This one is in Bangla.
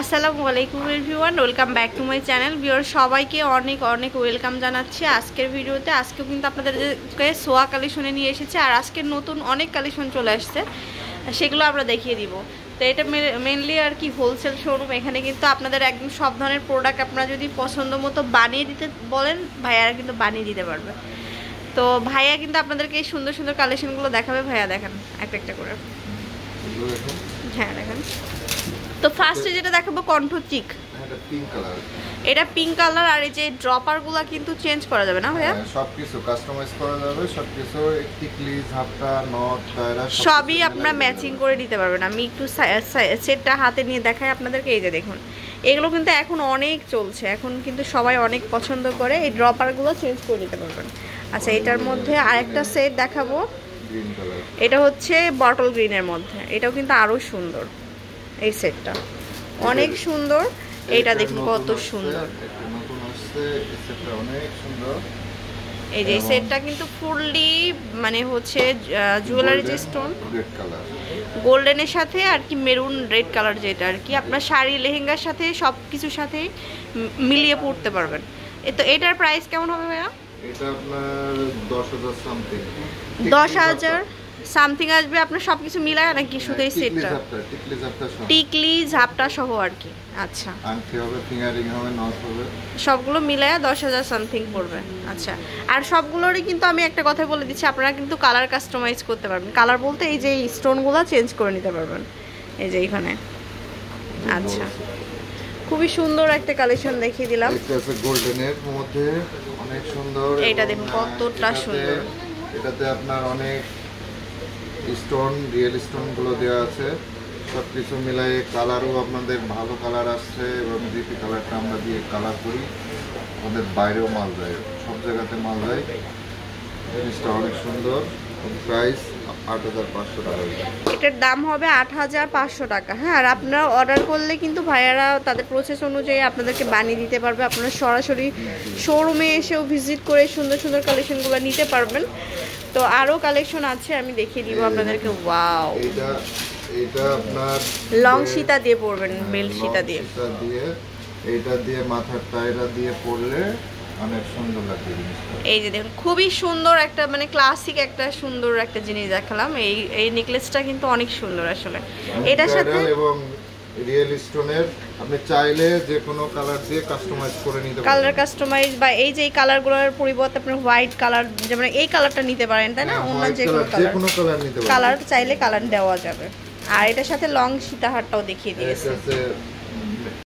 আসসালামু আলাইকুম everyone, welcome back to my channel. Viewer সবাইকে অনেক অনেক ওয়েলকাম জানাচ্ছি আজকের ভিডিওতে। আজকেও কিন্তু আপনাদেরকে সোয়া কালেকশনে নিয়ে এসেছে, আর আজকের নতুন অনেক কালেকশন চলে আসছে, সেগুলো আমরা দেখিয়ে দিব। তো এটা মেনলি আর কি হোলসেল শোরুম। এখানে কিন্তু আপনাদের একদম সব ধরনের প্রোডাক্ট আপনারা যদি পছন্দ মতো বানিয়ে দিতে বলেন, ভাইয়ারা কিন্তু বানিয়ে দিতে পারবে। তো ভাইয়া কিন্তু আপনাদেরকে এই সুন্দর সুন্দর কালেকশনগুলো দেখাবে। ভাইয়া দেখান একটা একটা করে। হ্যাঁ দেখান। তো ফার্স্টে যেটা দেখাবো কণ্ঠ চিক, এটা পিঙ্ক কালার। আর এই যে ড্রপারগুলো কিন্তু চেঞ্জ করা যাবে না ভাইয়া? সবকিছু কাস্টমাইজ করা যাবে, সবকিছু টিকলি ঝাপটা নট টায়রা সবই আপনারা ম্যাচিং করে দিতে পারবেন। আমি একটু সেটটা হাতে নিয়ে দেখাই আপনাদেরকে। এই যে দেখুন, এগুলো কিন্তু এখন অনেক চলছে, এখন কিন্তু সবাই অনেক পছন্দ করে। এই ড্রপারগুলো চেঞ্জ করে দিতে পারবেন। আচ্ছা, এটার মধ্যে আরেকটা সেট দেখাবো, এটা হচ্ছে বটল গ্রিনের মধ্যে। এটাও কিন্তু আরো সুন্দর, এই সেটটা অনেক সুন্দর। এইটা দেখুন কত সুন্দর, এই যে সেটটা কিন্তু ফুললি মানে হচ্ছে জুয়েলারি যে স্টোন গোল্ডেনের সাথে আর কি মেরুন রেড কালার, যেটা আর কি আপনার শাড়ি লেহেঙ্গার সাথে সব কিছুর সাথে মিলিয়ে পড়তে পারবেন। তো এটার প্রাইস কেমন হবে ভাইয়া? এটা আপনার 10,000 সামথিং, 10,000 সামথিং আসবে আপনার সবকিছু মিলায়, নাকি শুধু এই সেটটা? টিকলি ঝাপটা সহ আর কি। আচ্ছা, আংটি হবে, ফিঙ্গারিং হবে, নথ হবে, সবগুলো মিলায় 10,000 সামথিং পড়বে। আচ্ছা, আর সবগুলোরই কিন্তু আমি একটা কথা বলে দিচ্ছি, আপনারা কিন্তু কালার কাস্টমাইজ করতে পারবেন। কালার বলতে এই যে স্টোনগুলো চেঞ্জ করে নিতে পারবেন, এই যে এখানে। আচ্ছা, খুবই সুন্দর একটা কালেকশন দেখিয়ে দিলাম। এটা আছে গোল্ডেনের মধ্যে, অনেক সুন্দর। এটা দেখুন কতটা সুন্দর। এটাতে আপনার অনেক স্টোন, রিয়েল স্টোন গুলো দেওয়া আছে। সবকিছু মিলাই কালারও আপনাদের ভালো কালার আসছে, এবং জিপি কালারটা আমরা দিয়ে কালার করি। আমাদের বাইরেও মাল যায়, সব জায়গাতে মাল যায়। জিনিসটা অনেক সুন্দর। প্রাইস 8,500 টাকা। এটার দাম হবে 8,500 টাকা। হ্যাঁ, আর আপনারা অর্ডার করলে কিন্তু ভাইয়ারা তাদের প্রসেস অনুযায়ী আপনাদেরকে বানিয়ে দিতে পারবে। আপনারা সরাসরি শোরুমে এসেও ভিজিট করে সুন্দর সুন্দর কালেকশনগুলো নিতে পারবেন। তো আরও কালেকশন আছে, আমি দেখিয়ে দিব আপনাদেরকে। ওয়াও, এটা আপনার লং সীতা দিয়ে পরবেন, বেল্ট সীতা দিয়ে। এইটা দিয়ে মাথার টায়রা দিয়ে পরলে অনেক সুন্দর লাগবে জিনিসটা। এই যে দেখুন খুবই সুন্দর একটা মানে ক্লাসিক একটা সুন্দর একটা জিনিস দেখালাম। এই নেকলেসটা কিন্তু অনেক সুন্দর আসলে। এটার সাথে এবং রিয়েল স্টোনের আপনি চাইলে যে কোনো কালার দিয়ে কাস্টমাইজ করে নিতে পারেন। কালার কাস্টমাইজ বা এই যে এই কালারগুলোর পরিবর্তে আপনি হোয়াইট কালার, যেমন এই কালারটা নিতে পারেন, তাই না? অন্য যে কোনো কালার নিতে পারেন, কালার চাইলে কালার দেওয়া যাবে। আর এটার সাথে লং সীতাহারটাও দেখিয়ে দিয়েছে।